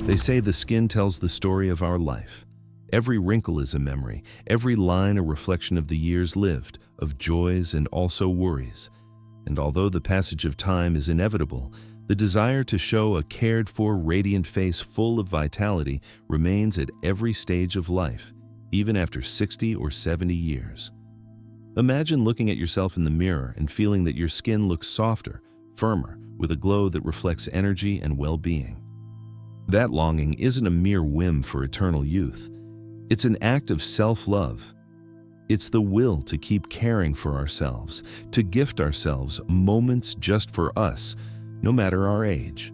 They say the skin tells the story of our life. Every wrinkle is a memory, every line a reflection of the years lived, of joys and also worries. And although the passage of time is inevitable, the desire to show a cared-for, radiant face full of vitality remains at every stage of life, even after 60 or 70 years. Imagine looking at yourself in the mirror and feeling that your skin looks softer, firmer, with a glow that reflects energy and well-being. That longing isn't a mere whim for eternal youth. It's an act of self-love. It's the will to keep caring for ourselves, to gift ourselves moments just for us, no matter our age.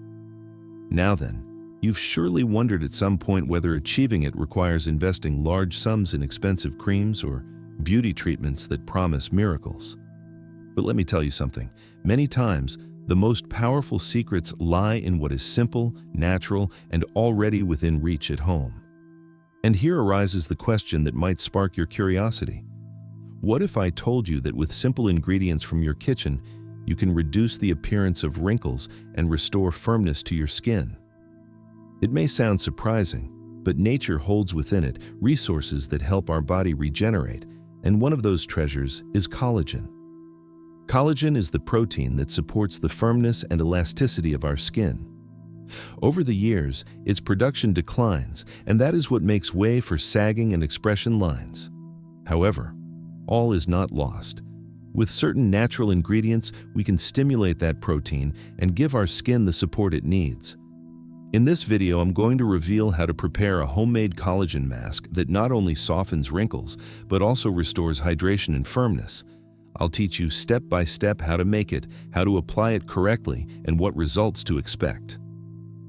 Now then, you've surely wondered at some point whether achieving it requires investing large sums in expensive creams or beauty treatments that promise miracles. But let me tell you something. Many times, the most powerful secrets lie in what is simple, natural, and already within reach at home. And here arises the question that might spark your curiosity. What if I told you that with simple ingredients from your kitchen, you can reduce the appearance of wrinkles and restore firmness to your skin? It may sound surprising, but nature holds within it resources that help our body regenerate, and one of those treasures is collagen. Collagen is the protein that supports the firmness and elasticity of our skin. Over the years, its production declines, and that is what makes way for sagging and expression lines. However, all is not lost. With certain natural ingredients, we can stimulate that protein and give our skin the support it needs. In this video, I'm going to reveal how to prepare a homemade collagen mask that not only softens wrinkles, but also restores hydration and firmness. I'll teach you step by step how to make it, how to apply it correctly, and what results to expect.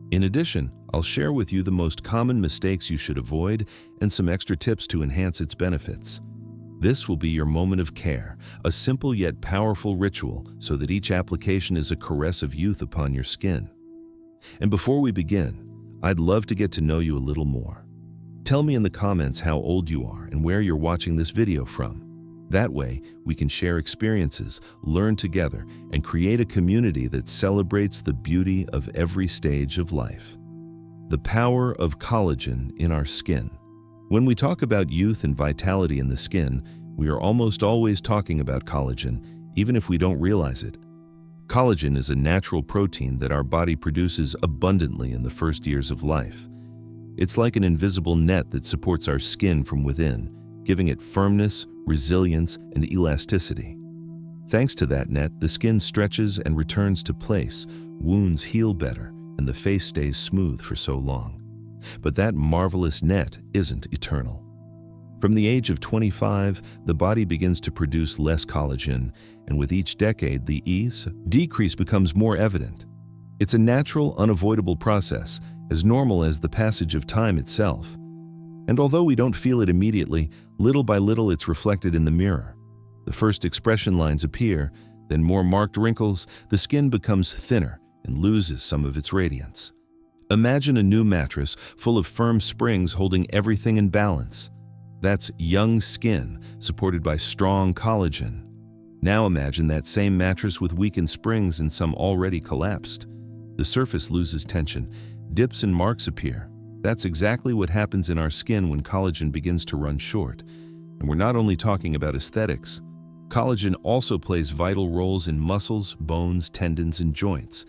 In addition, I'll share with you the most common mistakes you should avoid and some extra tips to enhance its benefits. This will be your moment of care, a simple yet powerful ritual so that each application is a caress of youth upon your skin. And before we begin, I'd love to get to know you a little more. Tell me in the comments how old you are and where you're watching this video from. That way, we can share experiences, learn together, and create a community that celebrates the beauty of every stage of life. The power of collagen in our skin. When we talk about youth and vitality in the skin, we are almost always talking about collagen, even if we don't realize it. Collagen is a natural protein that our body produces abundantly in the first years of life. It's like an invisible net that supports our skin from within, giving it firmness, resilience, and elasticity. Thanks to that net, the skin stretches and returns to place, wounds heal better, and the face stays smooth for so long. But that marvelous net isn't eternal. From the age of 25, the body begins to produce less collagen, and with each decade, the decrease becomes more evident. It's a natural, unavoidable process, as normal as the passage of time itself. And although we don't feel it immediately, little by little it's reflected in the mirror. The first expression lines appear, then more marked wrinkles, the skin becomes thinner and loses some of its radiance. Imagine a new mattress full of firm springs holding everything in balance. That's young skin, supported by strong collagen. Now imagine that same mattress with weakened springs and some already collapsed. The surface loses tension, dips and marks appear. That's exactly what happens in our skin when collagen begins to run short. And we're not only talking about aesthetics. Collagen also plays vital roles in muscles, bones, tendons, and joints.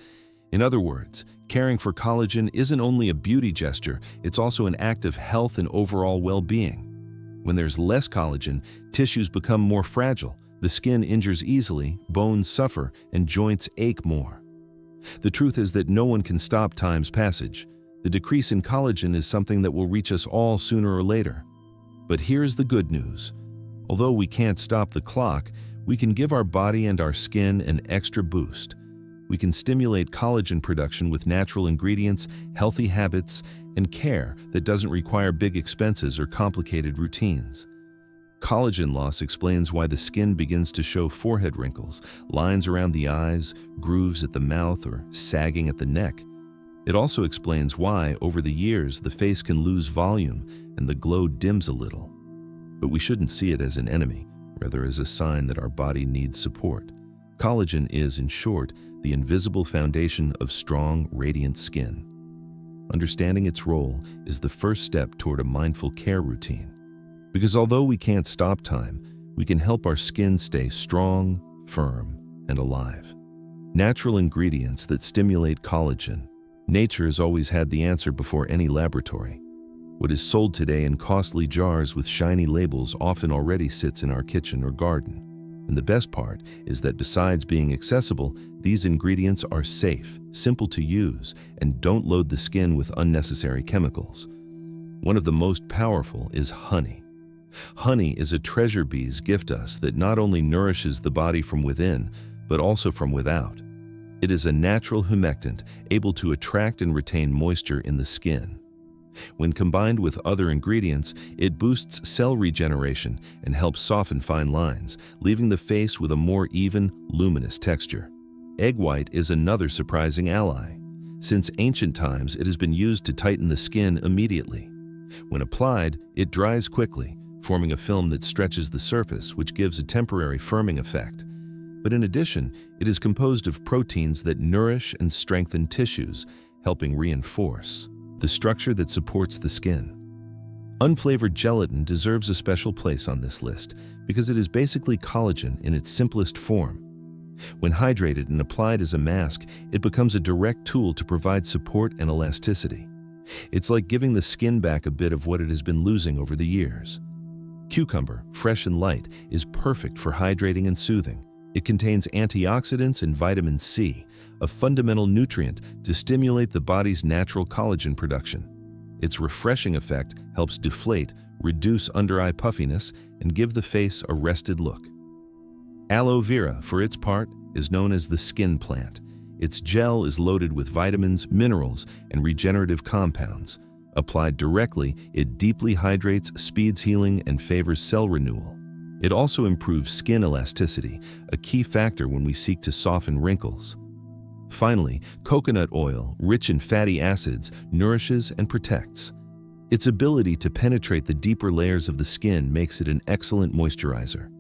In other words, caring for collagen isn't only a beauty gesture, it's also an act of health and overall well-being. When there's less collagen, tissues become more fragile, the skin injures easily, bones suffer, and joints ache more. The truth is that no one can stop time's passage. The decrease in collagen is something that will reach us all sooner or later. But here's the good news. Although we can't stop the clock, we can give our body and our skin an extra boost. We can stimulate collagen production with natural ingredients, healthy habits, and care that doesn't require big expenses or complicated routines. Collagen loss explains why the skin begins to show forehead wrinkles, lines around the eyes, grooves at the mouth, or sagging at the neck. It also explains why, over the years, the face can lose volume and the glow dims a little. But we shouldn't see it as an enemy, rather as a sign that our body needs support. Collagen is, in short, the invisible foundation of strong, radiant skin. Understanding its role is the first step toward a mindful care routine. Because although we can't stop time, we can help our skin stay strong, firm, and alive. Natural ingredients that stimulate collagen. Nature has always had the answer before any laboratory. What is sold today in costly jars with shiny labels often already sits in our kitchen or garden. And the best part is that besides being accessible, these ingredients are safe, simple to use, and don't load the skin with unnecessary chemicals. One of the most powerful is honey. Honey is a treasure bees gift us that not only nourishes the body from within, but also from without. It is a natural humectant able to attract and retain moisture in the skin. When combined with other ingredients, it boosts cell regeneration and helps soften fine lines, leaving the face with a more even, luminous texture. Egg white is another surprising ally. Since ancient times, it has been used to tighten the skin immediately. When applied, it dries quickly, forming a film that stretches the surface, which gives a temporary firming effect. But in addition, it is composed of proteins that nourish and strengthen tissues, helping reinforce the structure that supports the skin. Unflavored gelatin deserves a special place on this list because it is basically collagen in its simplest form. When hydrated and applied as a mask, it becomes a direct tool to provide support and elasticity. It's like giving the skin back a bit of what it has been losing over the years. Cucumber, fresh and light, is perfect for hydrating and soothing. It contains antioxidants and vitamin C, a fundamental nutrient to stimulate the body's natural collagen production. Its refreshing effect helps deflate, reduce under-eye puffiness, and give the face a rested look. Aloe vera, for its part, is known as the skin plant. Its gel is loaded with vitamins, minerals, and regenerative compounds. Applied directly, it deeply hydrates, speeds healing, and favors cell renewal. It also improves skin elasticity, a key factor when we seek to soften wrinkles. Finally, coconut oil, rich in fatty acids, nourishes and protects. Its ability to penetrate the deeper layers of the skin makes it an excellent moisturizer.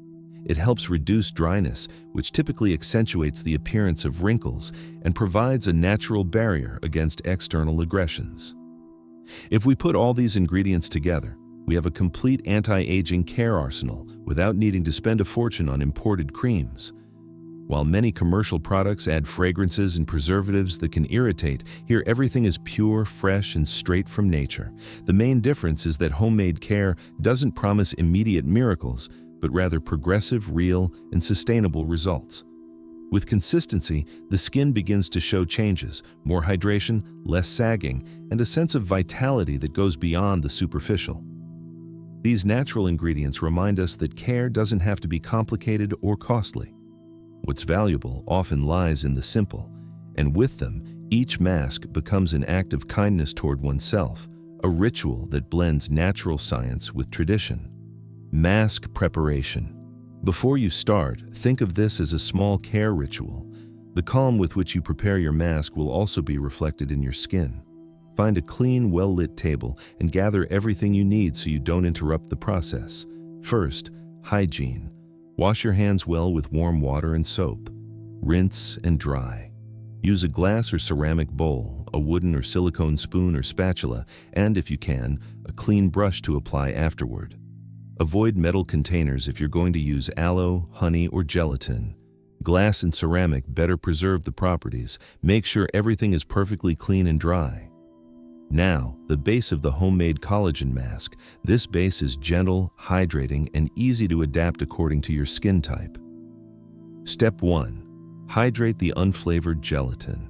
It helps reduce dryness, which typically accentuates the appearance of wrinkles, and provides a natural barrier against external aggressions. If we put all these ingredients together, we have a complete anti-aging care arsenal without needing to spend a fortune on imported creams. While many commercial products add fragrances and preservatives that can irritate, here everything is pure, fresh, and straight from nature. The main difference is that homemade care doesn't promise immediate miracles, but rather progressive, real, and sustainable results. With consistency, the skin begins to show changes, more hydration, less sagging, and a sense of vitality that goes beyond the superficial. These natural ingredients remind us that care doesn't have to be complicated or costly. What's valuable often lies in the simple, and with them, each mask becomes an act of kindness toward oneself, a ritual that blends natural science with tradition. Mask preparation. Before you start, think of this as a small care ritual. The calm with which you prepare your mask will also be reflected in your skin. Find a clean, well-lit table and gather everything you need so you don't interrupt the process. First, hygiene. Wash your hands well with warm water and soap. Rinse and dry. Use a glass or ceramic bowl, a wooden or silicone spoon or spatula, and, if you can, a clean brush to apply afterward. Avoid metal containers if you're going to use aloe, honey, or gelatin. Glass and ceramic better preserve the properties. Make sure everything is perfectly clean and dry. Now, the base of the homemade collagen mask. This base is gentle, hydrating, and easy to adapt according to your skin type. Step 1. Hydrate the unflavored gelatin.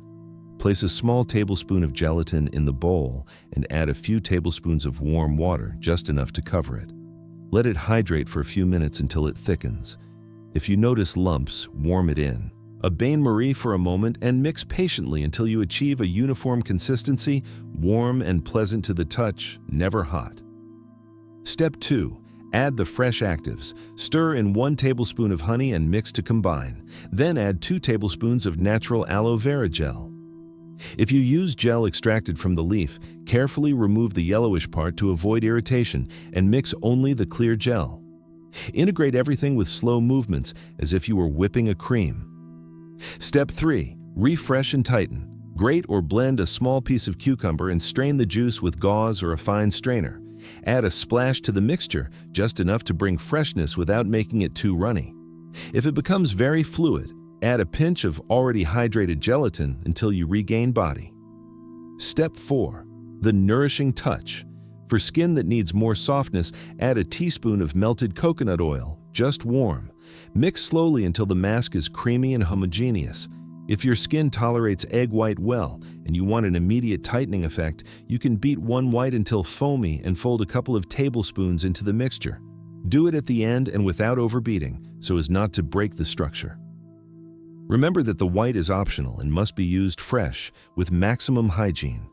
Place a small tablespoon of gelatin in the bowl and add a few tablespoons of warm water, just enough to cover it. Let it hydrate for a few minutes until it thickens. If you notice lumps, warm it in. A bain-marie for a moment and mix patiently until you achieve a uniform consistency, warm and pleasant to the touch, never hot. Step 2. Add the fresh actives. Stir in 1 tablespoon of honey and mix to combine. Then add 2 tablespoons of natural aloe vera gel. If you use gel extracted from the leaf, carefully remove the yellowish part to avoid irritation and mix only the clear gel. Integrate everything with slow movements as if you were whipping a cream. Step 3. Refresh and tighten. Grate or blend a small piece of cucumber and strain the juice with gauze or a fine strainer. Add a splash to the mixture, just enough to bring freshness without making it too runny. If it becomes very fluid, add a pinch of already hydrated gelatin until you regain body. Step 4. The nourishing touch. For skin that needs more softness, add a teaspoon of melted coconut oil, just warm. Mix slowly until the mask is creamy and homogeneous. If your skin tolerates egg white well and you want an immediate tightening effect, you can beat one white until foamy and fold a couple of tablespoons into the mixture. Do it at the end and without overbeating, so as not to break the structure. Remember that the white is optional and must be used fresh, with maximum hygiene.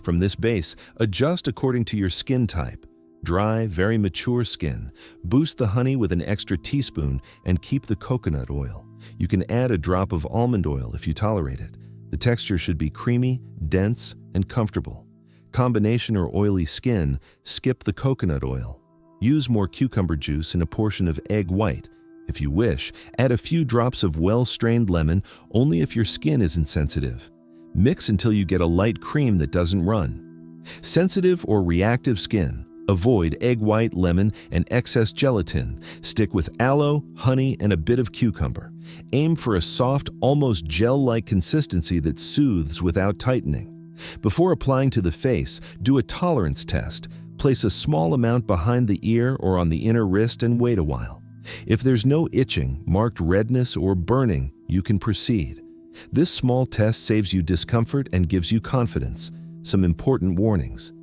From this base, adjust according to your skin type. Dry, very mature skin. Boost the honey with an extra teaspoon and keep the coconut oil. You can add a drop of almond oil if you tolerate it. The texture should be creamy, dense, and comfortable. Combination or oily skin, skip the coconut oil. Use more cucumber juice and a portion of egg white. If you wish, add a few drops of well-strained lemon, only if your skin isn't sensitive. Mix until you get a light cream that doesn't run. Sensitive or reactive skin, avoid egg white, lemon, and excess gelatin. Stick with aloe, honey, and a bit of cucumber. Aim for a soft, almost gel-like consistency that soothes without tightening. Before applying to the face, do a tolerance test. Place a small amount behind the ear or on the inner wrist and wait a while. If there's no itching, marked redness, or burning, you can proceed. This small test saves you discomfort and gives you confidence. Some important warnings.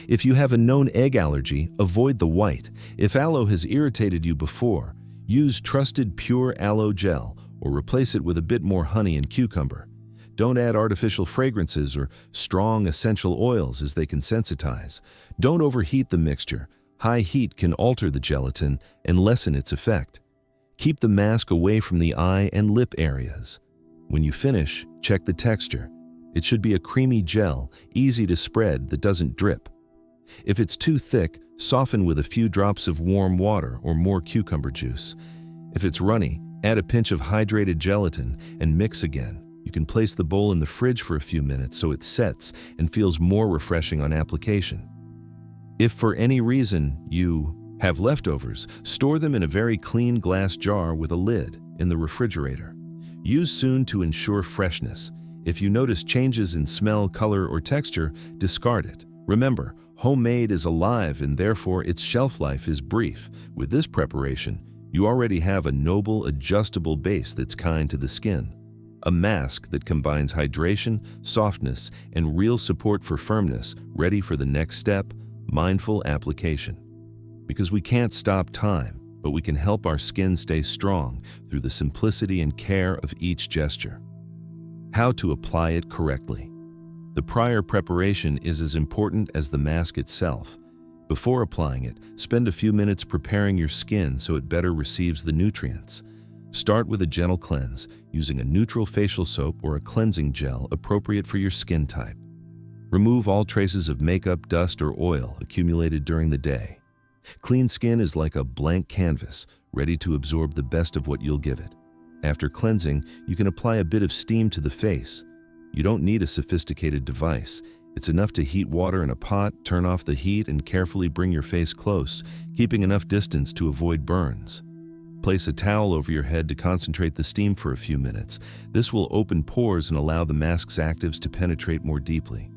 If you have a known egg allergy, avoid the white. If aloe has irritated you before, use trusted pure aloe gel or replace it with a bit more honey and cucumber. Don't add artificial fragrances or strong essential oils as they can sensitize. Don't overheat the mixture. High heat can alter the gelatin and lessen its effect. Keep the mask away from the eye and lip areas. When you finish, check the texture. It should be a creamy gel, easy to spread, that doesn't drip. If it's too thick, soften with a few drops of warm water or more cucumber juice. If it's runny, add a pinch of hydrated gelatin and mix again. You can place the bowl in the fridge for a few minutes so it sets and feels more refreshing on application. If for any reason you have leftovers, store them in a very clean glass jar with a lid in the refrigerator. Use soon to ensure freshness. If you notice changes in smell, color, or texture, discard it. Remember, homemade is alive and therefore its shelf life is brief. With this preparation, you already have a noble, adjustable base that's kind to the skin. A mask that combines hydration, softness, and real support for firmness, ready for the next step, mindful application. Because we can't stop time, but we can help our skin stay strong through the simplicity and care of each gesture. How to apply it correctly. The prior preparation is as important as the mask itself. Before applying it, spend a few minutes preparing your skin so it better receives the nutrients. Start with a gentle cleanse, using a neutral facial soap or a cleansing gel appropriate for your skin type. Remove all traces of makeup, dust, or oil accumulated during the day. Clean skin is like a blank canvas, ready to absorb the best of what you'll give it. After cleansing, you can apply a bit of steam to the face. You don't need a sophisticated device. It's enough to heat water in a pot, turn off the heat, and carefully bring your face close, keeping enough distance to avoid burns. Place a towel over your head to concentrate the steam for a few minutes. This will open pores and allow the mask's actives to penetrate more deeply.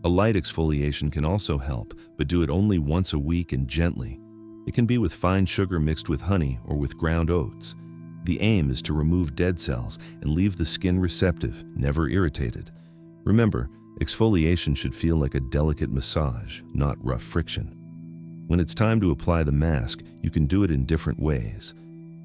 A light exfoliation can also help, but do it only once a week and gently. It can be with fine sugar mixed with honey or with ground oats. The aim is to remove dead cells and leave the skin receptive, never irritated. Remember, exfoliation should feel like a delicate massage, not rough friction. When it's time to apply the mask, you can do it in different ways.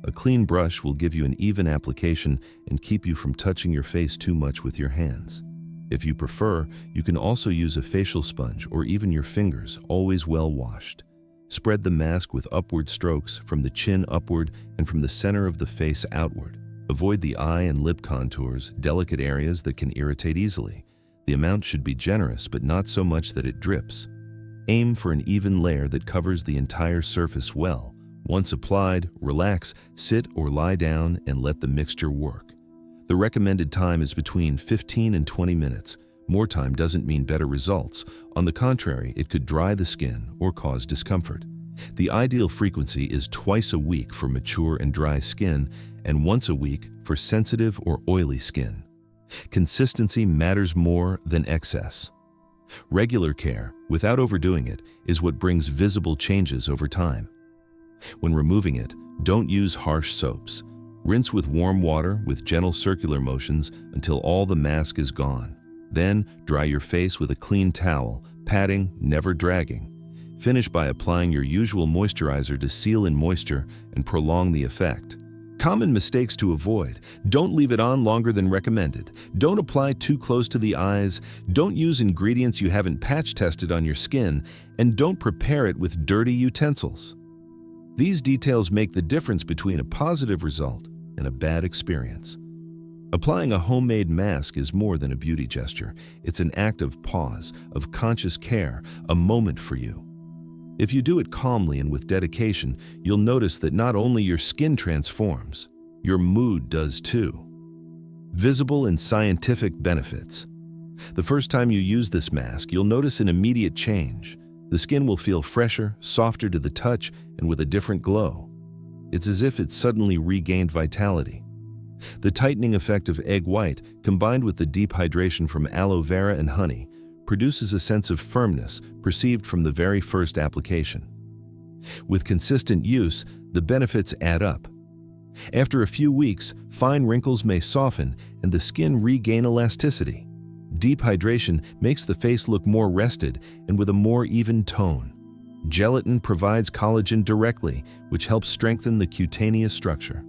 A clean brush will give you an even application and keep you from touching your face too much with your hands. If you prefer, you can also use a facial sponge or even your fingers, always well washed. Spread the mask with upward strokes from the chin upward and from the center of the face outward. Avoid the eye and lip contours, delicate areas that can irritate easily. The amount should be generous, but not so much that it drips. Aim for an even layer that covers the entire surface well. Once applied, relax, sit or lie down and let the mixture work. The recommended time is between 15 and 20 minutes. More time doesn't mean better results. On the contrary, it could dry the skin or cause discomfort. The ideal frequency is twice a week for mature and dry skin and once a week for sensitive or oily skin. Consistency matters more than excess. Regular care, without overdoing it, is what brings visible changes over time. When removing it, don't use harsh soaps. Rinse with warm water with gentle circular motions until all the mask is gone. Then, dry your face with a clean towel, patting, never dragging. Finish by applying your usual moisturizer to seal in moisture and prolong the effect. Common mistakes to avoid: don't leave it on longer than recommended. Don't apply too close to the eyes. Don't use ingredients you haven't patch tested on your skin. And don't prepare it with dirty utensils. These details make the difference between a positive result and a bad experience. Applying a homemade mask is more than a beauty gesture. It's an act of pause, of conscious care, a moment for you. If you do it calmly and with dedication, you'll notice that not only your skin transforms, your mood does too. Visible and scientific benefits. The first time you use this mask, you'll notice an immediate change. The skin will feel fresher, softer to the touch, and with a different glow. It's as if it suddenly regained vitality. The tightening effect of egg white, combined with the deep hydration from aloe vera and honey, produces a sense of firmness perceived from the very first application. With consistent use, the benefits add up. After a few weeks, fine wrinkles may soften and the skin regain elasticity. Deep hydration makes the face look more rested and with a more even tone. Gelatin provides collagen directly, which helps strengthen the cutaneous structure.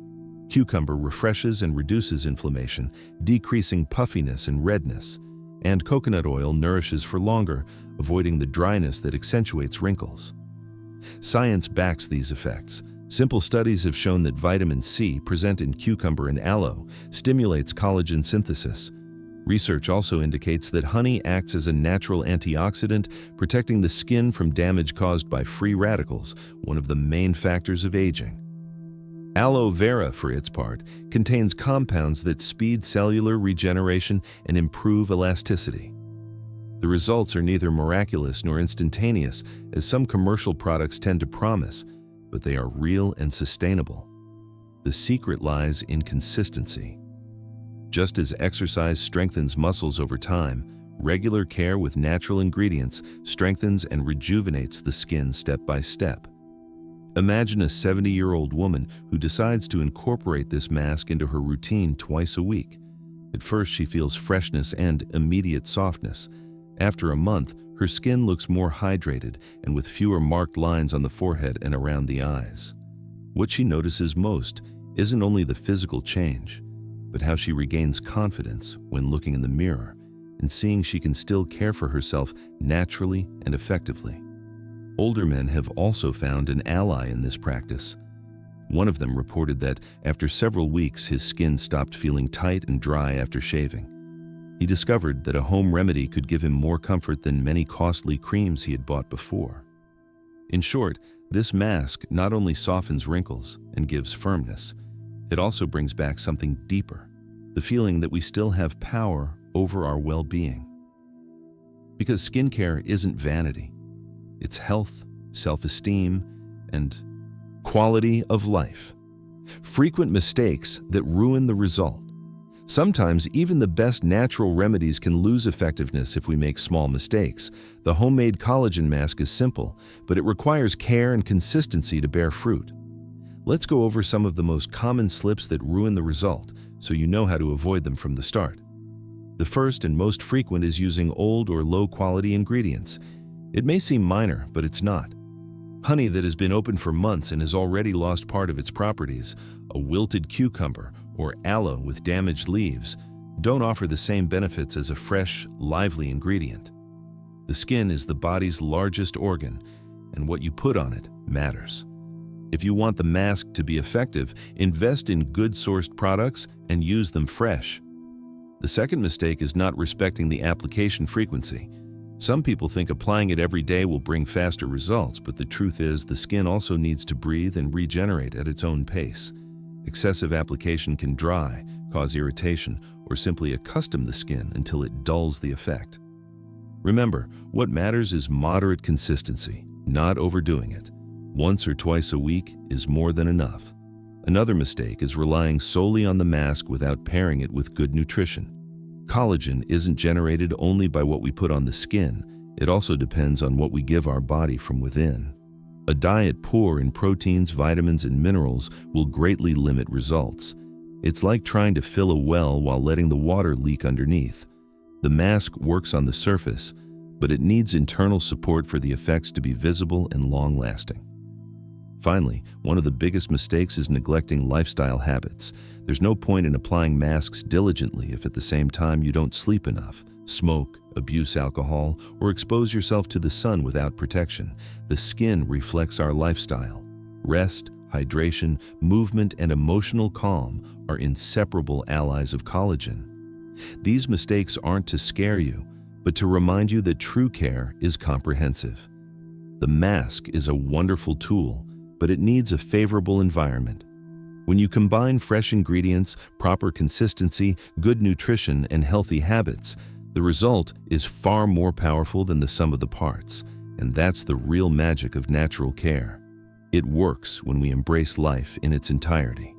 Cucumber refreshes and reduces inflammation, decreasing puffiness and redness. And coconut oil nourishes for longer, avoiding the dryness that accentuates wrinkles. Science backs these effects. Simple studies have shown that vitamin C, present in cucumber and aloe, stimulates collagen synthesis. Research also indicates that honey acts as a natural antioxidant, protecting the skin from damage caused by free radicals, one of the main factors of aging. Aloe vera, for its part, contains compounds that speed cellular regeneration and improve elasticity. The results are neither miraculous nor instantaneous, as some commercial products tend to promise, but they are real and sustainable. The secret lies in consistency. Just as exercise strengthens muscles over time, regular care with natural ingredients strengthens and rejuvenates the skin step by step. Imagine a 70-year-old woman who decides to incorporate this mask into her routine twice a week. At first, she feels freshness and immediate softness. After a month, her skin looks more hydrated and with fewer marked lines on the forehead and around the eyes. What she notices most isn't only the physical change, but how she regains confidence when looking in the mirror and seeing she can still care for herself naturally and effectively. Older men have also found an ally in this practice. One of them reported that after several weeks, his skin stopped feeling tight and dry after shaving. He discovered that a home remedy could give him more comfort than many costly creams he had bought before. In short, this mask not only softens wrinkles and gives firmness, it also brings back something deeper, the feeling that we still have power over our well-being. Because skincare isn't vanity. It's health, self-esteem, and quality of life. Frequent mistakes that ruin the result. Sometimes even the best natural remedies can lose effectiveness if we make small mistakes. The homemade collagen mask is simple, but it requires care and consistency to bear fruit. Let's go over some of the most common slips that ruin the result, so you know how to avoid them from the start. The first and most frequent is using old or low-quality ingredients. It may seem minor, but it's not. Honey that has been open for months and has already lost part of its properties, a wilted cucumber, or aloe with damaged leaves don't offer the same benefits as a fresh, lively ingredient. The skin is the body's largest organ, and what you put on it matters. If you want the mask to be effective, invest in good-sourced products and use them fresh. The second mistake is not respecting the application frequency. Some people think applying it every day will bring faster results, but the truth is the skin also needs to breathe and regenerate at its own pace. Excessive application can dry, cause irritation, or simply accustom the skin until it dulls the effect. Remember, what matters is moderate consistency, not overdoing it. Once or twice a week is more than enough. Another mistake is relying solely on the mask without pairing it with good nutrition. Collagen isn't generated only by what we put on the skin, it also depends on what we give our body from within. A diet poor in proteins, vitamins, and minerals will greatly limit results. It's like trying to fill a well while letting the water leak underneath. The mask works on the surface, but it needs internal support for the effects to be visible and long-lasting. Finally, one of the biggest mistakes is neglecting lifestyle habits. There's no point in applying masks diligently if at the same time you don't sleep enough, smoke, abuse alcohol, or expose yourself to the sun without protection. The skin reflects our lifestyle. Rest, hydration, movement, and emotional calm are inseparable allies of collagen. These mistakes aren't to scare you, but to remind you that true care is comprehensive. The mask is a wonderful tool, but it needs a favorable environment. When you combine fresh ingredients, proper consistency, good nutrition, and healthy habits, the result is far more powerful than the sum of the parts, and that's the real magic of natural care. It works when we embrace life in its entirety.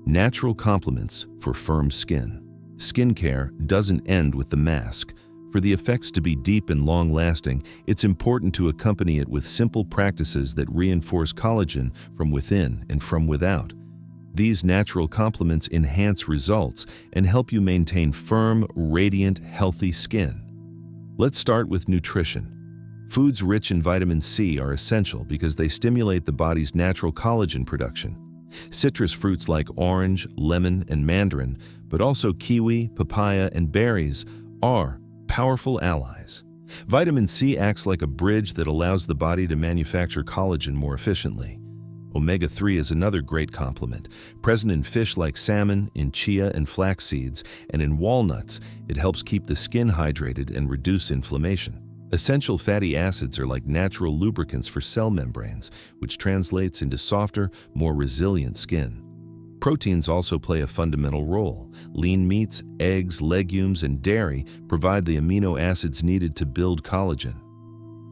Natural complements for firm skin. Skincare doesn't end with the mask. For the effects to be deep and long-lasting, it's important to accompany it with simple practices that reinforce collagen from within and from without. These natural complements enhance results and help you maintain firm, radiant, healthy skin. Let's start with nutrition. Foods rich in vitamin C are essential because they stimulate the body's natural collagen production. Citrus fruits like orange, lemon, and mandarin, but also kiwi, papaya, and berries are powerful allies. Vitamin C acts like a bridge that allows the body to manufacture collagen more efficiently. Omega-3 is another great complement. Present in fish like salmon, in chia and flax seeds, and in walnuts, it helps keep the skin hydrated and reduce inflammation. Essential fatty acids are like natural lubricants for cell membranes, which translates into softer, more resilient skin. Proteins also play a fundamental role. Lean meats, eggs, legumes, and dairy provide the amino acids needed to build collagen.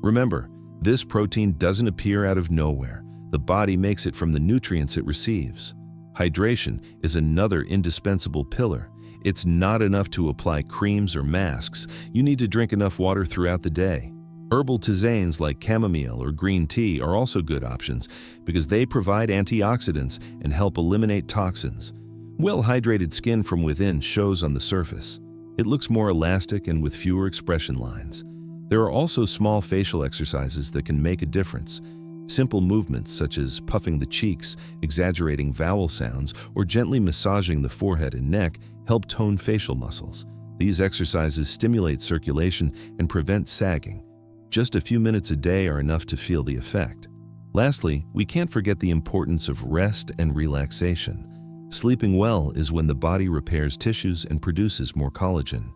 Remember, this protein doesn't appear out of nowhere. The body makes it from the nutrients it receives. Hydration is another indispensable pillar. It's not enough to apply creams or masks. You need to drink enough water throughout the day. Herbal tisanes like chamomile or green tea are also good options because they provide antioxidants and help eliminate toxins. Well-hydrated skin from within shows on the surface. It looks more elastic and with fewer expression lines. There are also small facial exercises that can make a difference. Simple movements such as puffing the cheeks, exaggerating vowel sounds, or gently massaging the forehead and neck help tone facial muscles. These exercises stimulate circulation and prevent sagging. Just a few minutes a day are enough to feel the effect. Lastly, we can't forget the importance of rest and relaxation. Sleeping well is when the body repairs tissues and produces more collagen.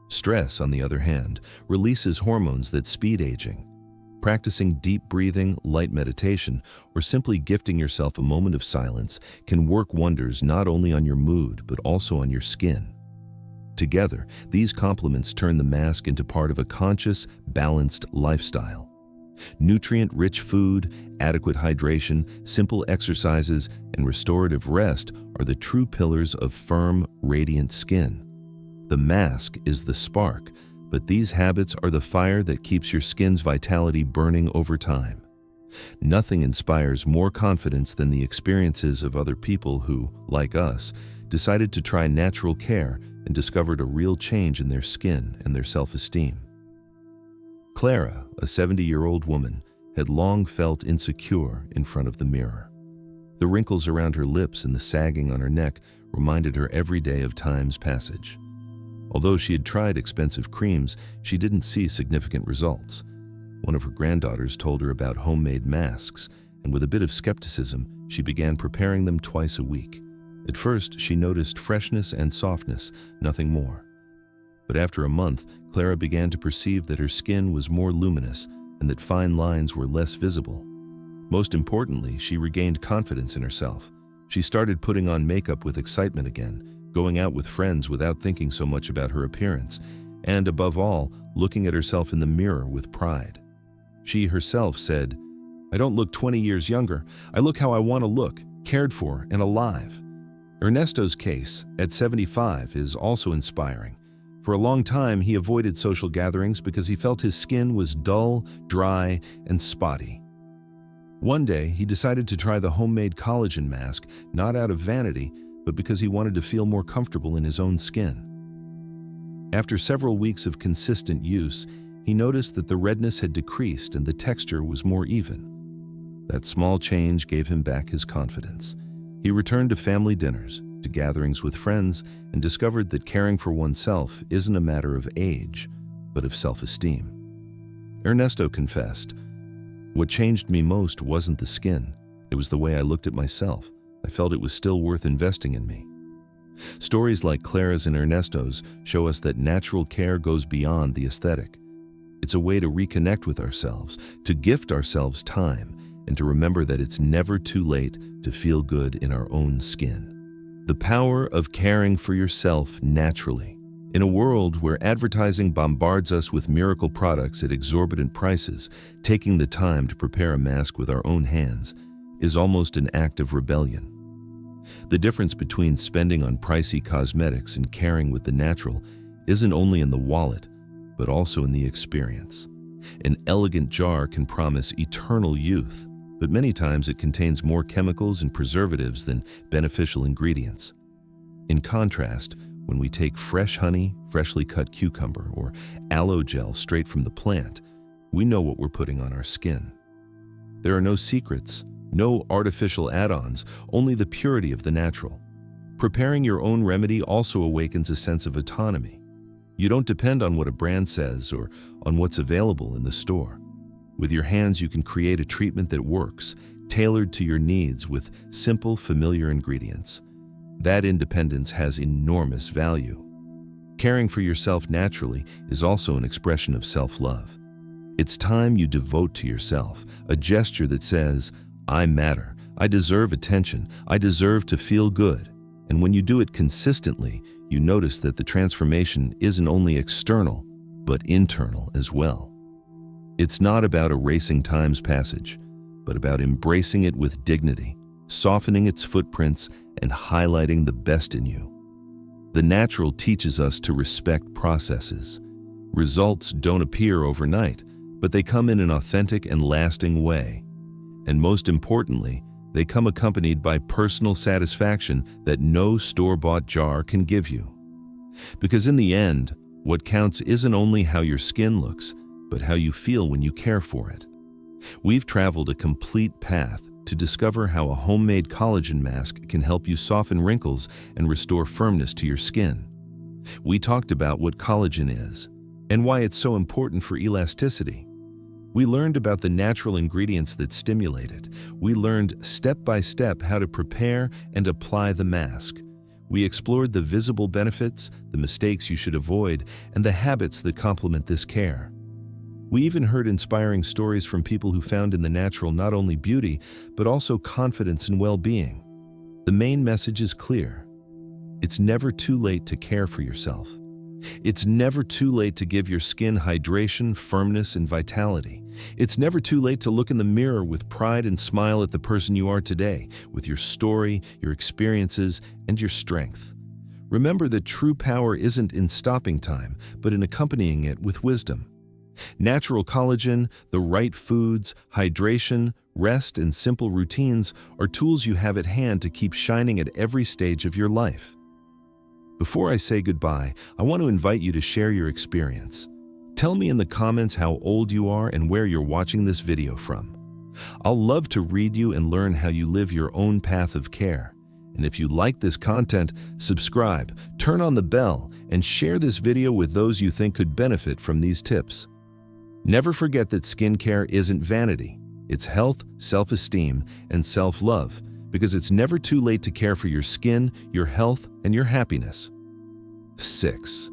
Stress, on the other hand, releases hormones that speed aging. Practicing deep breathing, light meditation, or simply gifting yourself a moment of silence can work wonders not only on your mood but also on your skin. Together, these complements turn the mask into part of a conscious, balanced lifestyle. Nutrient-rich food, adequate hydration, simple exercises, and restorative rest are the true pillars of firm, radiant skin. The mask is the spark, but these habits are the fire that keeps your skin's vitality burning over time. Nothing inspires more confidence than the experiences of other people who, like us, decided to try natural care and discovered a real change in their skin and their self-esteem. Clara, a 70-year-old woman, had long felt insecure in front of the mirror. The wrinkles around her lips and the sagging on her neck reminded her every day of time's passage. Although she had tried expensive creams, she didn't see significant results. One of her granddaughters told her about homemade masks, and with a bit of skepticism, she began preparing them twice a week. At first, she noticed freshness and softness, nothing more. But after a month, Clara began to perceive that her skin was more luminous and that fine lines were less visible. Most importantly, she regained confidence in herself. She started putting on makeup with excitement again, going out with friends without thinking so much about her appearance, and above all, looking at herself in the mirror with pride. She herself said, "I don't look 20 years younger. I look how I want to look, cared for and alive." Ernesto's case, at 75, is also inspiring. For a long time, he avoided social gatherings because he felt his skin was dull, dry, and spotty. One day, he decided to try the homemade collagen mask, not out of vanity, but because he wanted to feel more comfortable in his own skin. After several weeks of consistent use, he noticed that the redness had decreased and the texture was more even. That small change gave him back his confidence. He returned to family dinners, to gatherings with friends, and discovered that caring for oneself isn't a matter of age, but of self-esteem. Ernesto confessed, "What changed me most wasn't the skin. It was the way I looked at myself. I felt it was still worth investing in me." Stories like Clara's and Ernesto's show us that natural care goes beyond the aesthetic. It's a way to reconnect with ourselves, to gift ourselves time, and to remember that it's never too late to feel good in our own skin. The power of caring for yourself naturally. In a world where advertising bombards us with miracle products at exorbitant prices, taking the time to prepare a mask with our own hands is almost an act of rebellion. The difference between spending on pricey cosmetics and caring with the natural isn't only in the wallet, but also in the experience. An elegant jar can promise eternal youth, but many times it contains more chemicals and preservatives than beneficial ingredients. In contrast, when we take fresh honey, freshly cut cucumber, or aloe gel straight from the plant, we know what we're putting on our skin. There are no secrets, no artificial add-ons, only the purity of the natural. Preparing your own remedy also awakens a sense of autonomy. You don't depend on what a brand says or on what's available in the store. With your hands, you can create a treatment that works, tailored to your needs with simple, familiar ingredients. That independence has enormous value. Caring for yourself naturally is also an expression of self-love. It's time you devote to yourself, a gesture that says, "I matter, I deserve attention, I deserve to feel good." And when you do it consistently, you notice that the transformation isn't only external, but internal as well. It's not about erasing time's passage, but about embracing it with dignity, softening its footprints, and highlighting the best in you. The natural teaches us to respect processes. Results don't appear overnight, but they come in an authentic and lasting way. And most importantly, they come accompanied by personal satisfaction that no store-bought jar can give you. Because in the end, what counts isn't only how your skin looks, but how you feel when you care for it. We've traveled a complete path to discover how a homemade collagen mask can help you soften wrinkles and restore firmness to your skin. We talked about what collagen is and why it's so important for elasticity. We learned about the natural ingredients that stimulate it. We learned step by step how to prepare and apply the mask. We explored the visible benefits, the mistakes you should avoid, and the habits that complement this care. We even heard inspiring stories from people who found in the natural not only beauty, but also confidence and well-being. The main message is clear. It's never too late to care for yourself. It's never too late to give your skin hydration, firmness, and vitality. It's never too late to look in the mirror with pride and smile at the person you are today, with your story, your experiences, and your strength. Remember that true power isn't in stopping time, but in accompanying it with wisdom. Natural collagen, the right foods, hydration, rest, and simple routines are tools you have at hand to keep shining at every stage of your life. Before I say goodbye, I want to invite you to share your experience. Tell me in the comments how old you are and where you're watching this video from. I'll love to read you and learn how you live your own path of care. And if you like this content, subscribe, turn on the bell, and share this video with those you think could benefit from these tips. Never forget that skincare isn't vanity. It's health, self-esteem, and self-love, because it's never too late to care for your skin, your health, and your happiness. 6.